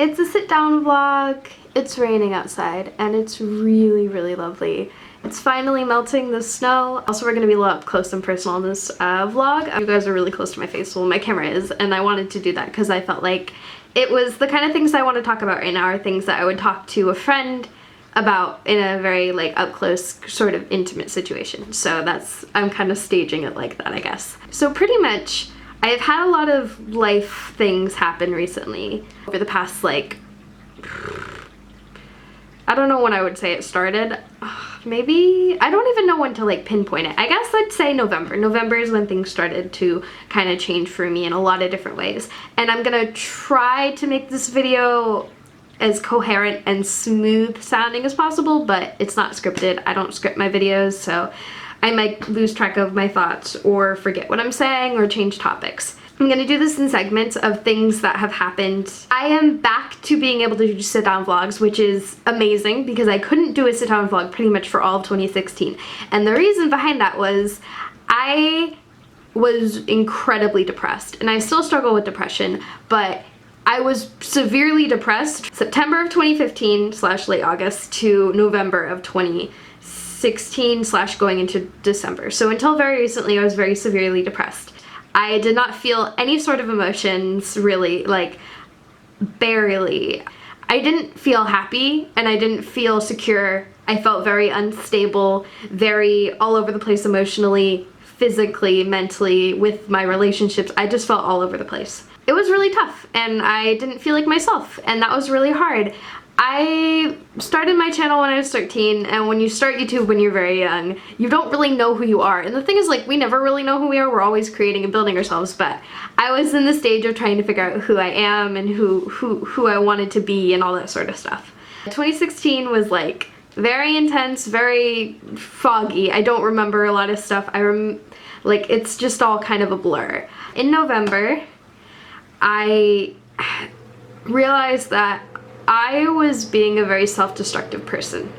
It's a sit-down vlog. It's raining outside and it's really, really lovely. It's finally melting the snow. Also, we're gonna be a little up close and personal in this vlog. You guys are really close to my face, well, my camera is, and I wanted to do that because I felt like it was the kind of things I want to talk about right now are things that I would talk to a friend about in a very like up close sort of intimate situation. So I'm kind of staging it like that, I guess. So pretty much I've had a lot of life things happen recently over the past like, I don't know when I would say it started. Maybe, I don't even know when to like pinpoint it. I guess I'd say November. November is when things started to kind of change for me in a lot of different ways. And I'm gonna try to make this video as coherent and smooth sounding as possible, but it's not scripted. I don't script my videos, so I might lose track of my thoughts or forget what I'm saying or change topics. I'm gonna do this in segments of things that have happened. I am back to being able to do sit-down vlogs, which is amazing because I couldn't do a sit-down vlog pretty much for all of 2016. And the reason behind that was I was incredibly depressed, and I still struggle with depression, but I was severely depressed September of 2015 / late August to November of 2016 / going into December. So until very recently, I was very severely depressed. I did not feel any sort of emotions, really, like barely. I didn't feel happy and I didn't feel secure. I felt very unstable, very all over the place emotionally, physically, mentally, with my relationships. I just felt all over the place. It was really tough and I didn't feel like myself, and that was really hard. I started my channel when I was 13, and when you start YouTube when you're very young, you don't really know who you are. And the thing is, like, we never really know who we are. We're always creating and building ourselves, but I was in the stage of trying to figure out who I am and who I wanted to be and all that sort of stuff. 2016 was like very intense, very foggy. I don't remember a lot of stuff. Like, it's just all kind of a blur. In November, I realized that I was being a very self-destructive person.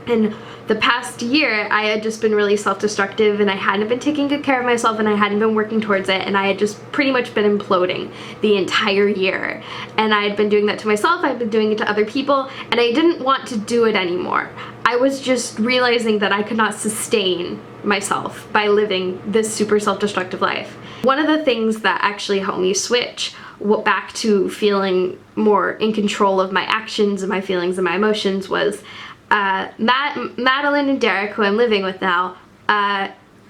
In the past year, I had just been really self-destructive and I hadn't been taking good care of myself and I hadn't been working towards it, and I had just pretty much been imploding the entire year. And I had been doing that to myself, I had been doing it to other people, and I didn't want to do it anymore. I was just realizing that I could not sustain myself by living this super self-destructive life. One of the things that actually helped me switch back to feeling more in control of my actions and my feelings and my emotions was Madeline and Derek, who I'm living with now,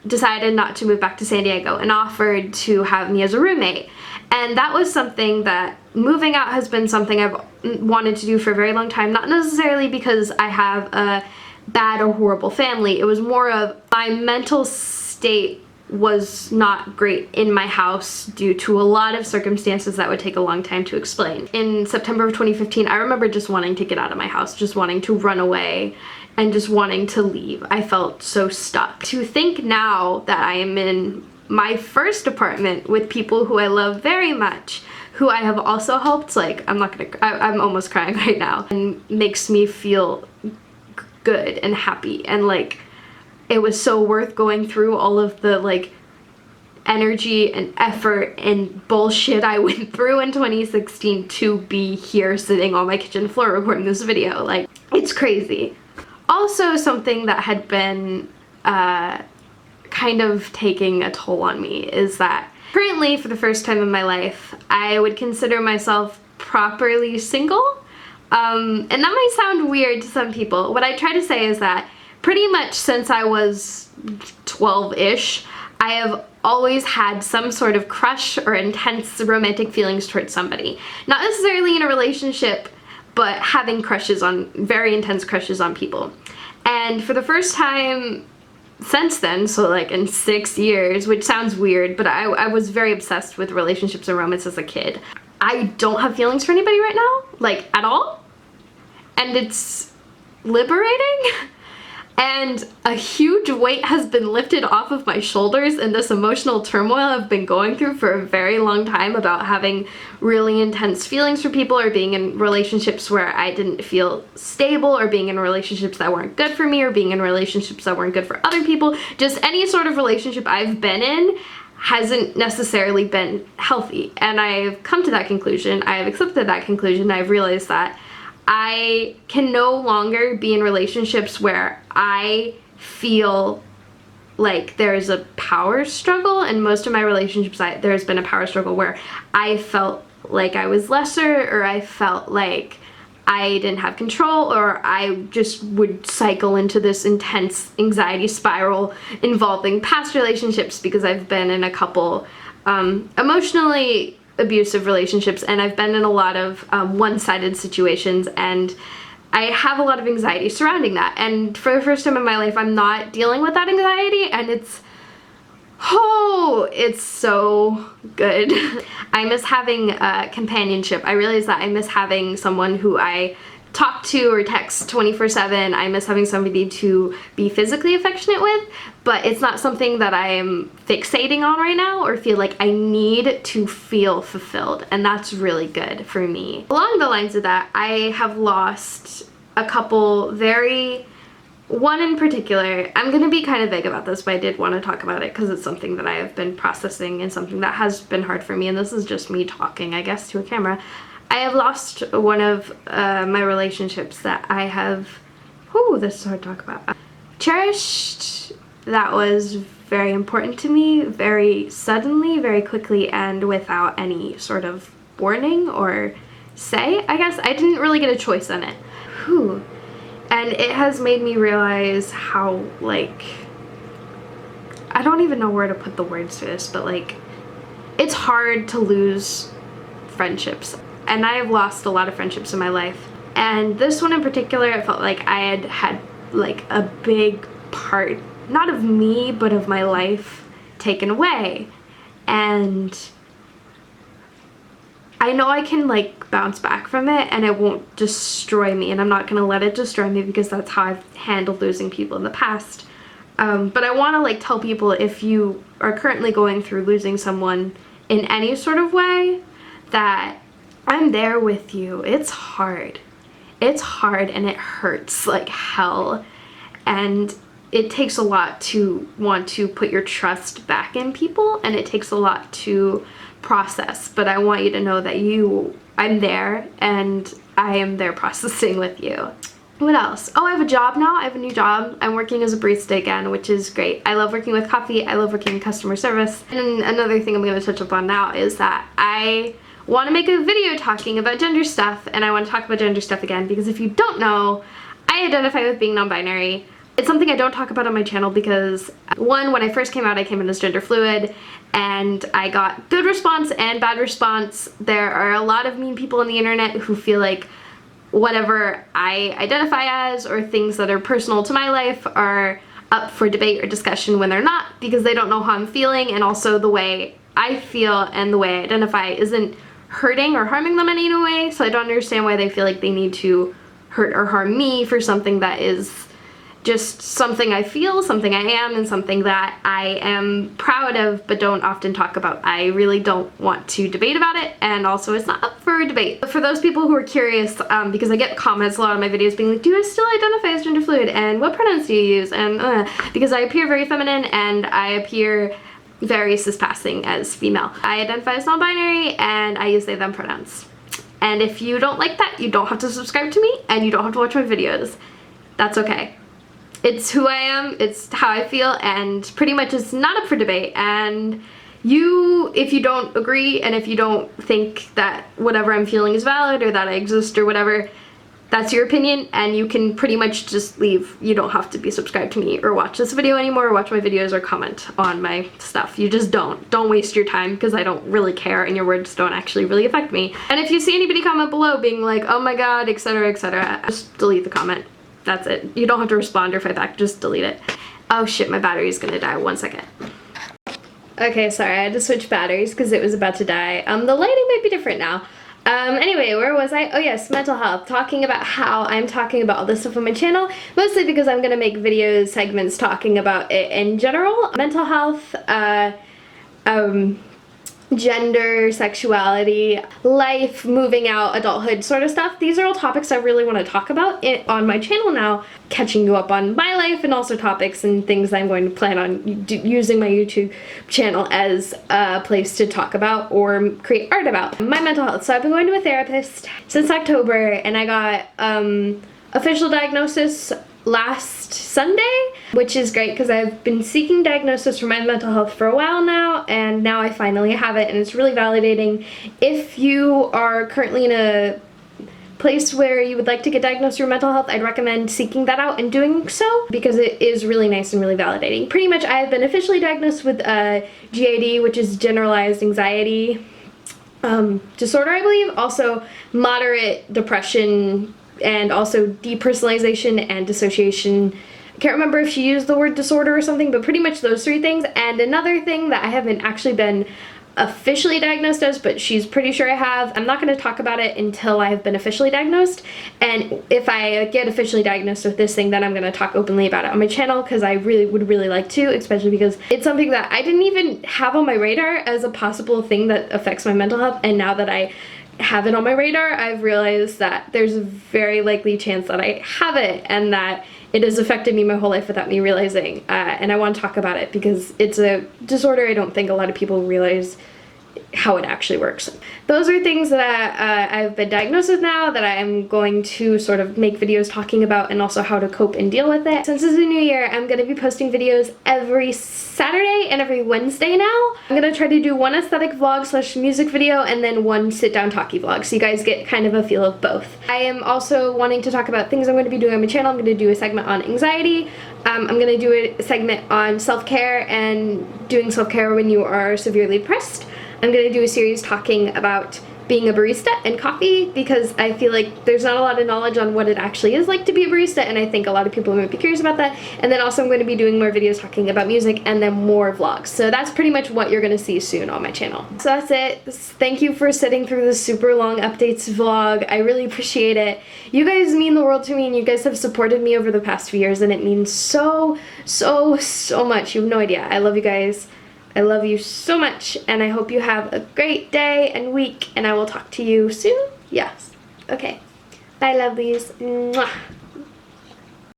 decided not to move back to San Diego and offered to have me as a roommate. And that was something that moving out has been something I've wanted to do for a very long time, not necessarily because I have a bad or horrible family. It was more of my mental state was not great in my house due to a lot of circumstances that would take a long time to explain. In September of 2015, I remember just wanting to get out of my house, just wanting to run away and just wanting to leave. I felt so stuck. To think now that I am in my first apartment with people who I love very much, who I have also helped, like, I'm almost crying right now, and makes me feel good and happy, and like, it was so worth going through all of the like energy and effort and bullshit I went through in 2016 to be here sitting on my kitchen floor recording this video. Like, it's crazy. Also, something that had been kind of taking a toll on me is that currently, for the first time in my life, I would consider myself properly single. And that might sound weird to some people. What I try to say is that pretty much since I was 12-ish, I have always had some sort of crush or intense romantic feelings towards somebody. Not necessarily in a relationship, but having crushes on, very intense crushes on people. And for the first time since then, so like in 6 years, which sounds weird, but I was very obsessed with relationships and romance as a kid. I don't have feelings for anybody right now, like at all. And it's liberating. And a huge weight has been lifted off of my shoulders in this emotional turmoil I've been going through for a very long time about having really intense feelings for people, or being in relationships where I didn't feel stable, or being in relationships that weren't good for me, or being in relationships that weren't good for other people. Just any sort of relationship I've been in hasn't necessarily been healthy. And I've come to that conclusion. I've accepted that conclusion. I've realized that I can no longer be in relationships where I feel like there's a power struggle. In most of my relationships, there's been a power struggle where I felt like I was lesser, or I felt like I didn't have control, or I just would cycle into this intense anxiety spiral involving past relationships, because I've been in a couple emotionally abusive relationships, and I've been in a lot of one-sided situations, and I have a lot of anxiety surrounding that. And for the first time in my life, I'm not dealing with that anxiety, and it's so good. I miss having companionship. I realize that I miss having someone who I talk to or text 24/7. I miss having somebody to be physically affectionate with, but it's not something that I am fixating on right now or feel like I need to feel fulfilled, and that's really good for me. Along the lines of that, I have lost a couple one in particular. I'm gonna be kind of vague about this, but I did want to talk about it because it's something that I have been processing and something that has been hard for me, and this is just me talking, I guess, to a camera. I have lost one of my relationships that I have, this is hard to talk about, cherished, that was very important to me, very suddenly, very quickly, and without any sort of warning or say, I guess. I didn't really get a choice in it. And it has made me realize how, like, I don't even know where to put the words for this, but like, it's hard to lose friendships. And I have lost a lot of friendships in my life. And this one in particular, I felt like I had like a big part, not of me, but of my life taken away. And I know I can like bounce back from it and it won't destroy me, and I'm not gonna let it destroy me because that's how I've handled losing people in the past. But I want to like tell people, if you are currently going through losing someone in any sort of way, that I'm there with you. It's hard. It's hard and it hurts like hell. And it takes a lot to want to put your trust back in people, and it takes a lot to process, but I want you to know that I'm there, and I am there processing with you. What else? Oh, I have a job now. I have a new job. I'm working as a barista again, which is great. I love working with coffee. I love working in customer service. And another thing I'm going to touch upon now is that I want to make a video talking about gender stuff, and I want to talk about gender stuff again, because if you don't know, I identify with being non-binary. It's something I don't talk about on my channel because, one, when I first came out, I came in as gender fluid, and I got good response and bad response. There are a lot of mean people on the internet who feel like whatever I identify as, or things that are personal to my life, are up for debate or discussion when they're not, because they don't know how I'm feeling, and also the way I feel and the way I identify isn't hurting or harming them in any way, so I don't understand why they feel like they need to hurt or harm me for something that is just something I feel, something I am, and something that I am proud of but don't often talk about. I really don't want to debate about it, and also it's not up for debate. For those people who are curious, because I get comments a lot on my videos being like, do you still identify as gender fluid, and what pronouns do you use, and because I appear very feminine and I appear very cis-passing as female. I identify as non-binary and I use they them pronouns. And if you don't like that, you don't have to subscribe to me and you don't have to watch my videos. That's okay. It's who I am, it's how I feel, and pretty much it's not up for debate. And if you don't agree, and if you don't think that whatever I'm feeling is valid or that I exist or whatever, that's your opinion, and you can pretty much just leave. You don't have to be subscribed to me or watch this video anymore, or watch my videos or comment on my stuff. You just don't. Don't waste your time, because I don't really care and your words don't actually really affect me. And if you see anybody comment below being like, oh my god, etc., etc., just delete the comment. That's it. You don't have to respond or fight back, just delete it. Oh shit, my battery's gonna die. 1 second. Okay, sorry, I had to switch batteries because it was about to die. The lighting might be different now. Anyway, where was I? Oh yes, mental health. Talking about how I'm talking about all this stuff on my channel, mostly because I'm gonna make videos, segments talking about it in general. Mental health, gender, sexuality, life, moving out, adulthood sort of stuff. These are all topics I really want to talk about on my channel now, catching you up on my life and also topics and things I'm going to plan on using my YouTube channel as a place to talk about or create art about. My mental health. So I've been going to a therapist since October, and I got official diagnosis last Sunday, which is great because I've been seeking diagnosis for my mental health for a while now, and now I finally have it, and it's really validating. If you are currently in a place where you would like to get diagnosed for your mental health, I'd recommend seeking that out and doing so because it is really nice and really validating. Pretty much I have been officially diagnosed with GAD, which is generalized anxiety disorder, I believe. Also moderate depression and also depersonalization and dissociation. I can't remember if she used the word disorder or something, but pretty much those three things. And another thing that I haven't actually been officially diagnosed as, but she's pretty sure I have. I'm not going to talk about it until I have been officially diagnosed. And if I get officially diagnosed with this thing, then I'm going to talk openly about it on my channel because I would really like to, especially because it's something that I didn't even have on my radar as a possible thing that affects my mental health. And now that I have it on my radar, I've realized that there's a very likely chance that I have it and that it has affected me my whole life without me realizing. And I want to talk about it because it's a disorder I don't think a lot of people realize how it actually works. Those are things that I've been diagnosed with now that I am going to sort of make videos talking about and also how to cope and deal with it. Since it's a new year, I'm going to be posting videos every Saturday and every Wednesday now. I'm going to try to do one aesthetic vlog / music video and then one sit down talkie vlog so you guys get kind of a feel of both. I am also wanting to talk about things I'm going to be doing on my channel. I'm going to do a segment on anxiety. I'm going to do a segment on self-care and doing self-care when you are severely depressed. I'm going to do a series talking about being a barista and coffee because I feel like there's not a lot of knowledge on what it actually is like to be a barista, and I think a lot of people might be curious about that. And then also I'm going to be doing more videos talking about music and then more vlogs. So that's pretty much what you're going to see soon on my channel. So that's it. Thank you for sitting through this super long updates vlog. I really appreciate it. You guys mean the world to me, and you guys have supported me over the past few years, and it means so much. You have no idea. I love you guys. I love you so much, and I hope you have a great day and week, and I will talk to you soon. Yes. Okay. Bye, lovelies. Mwah.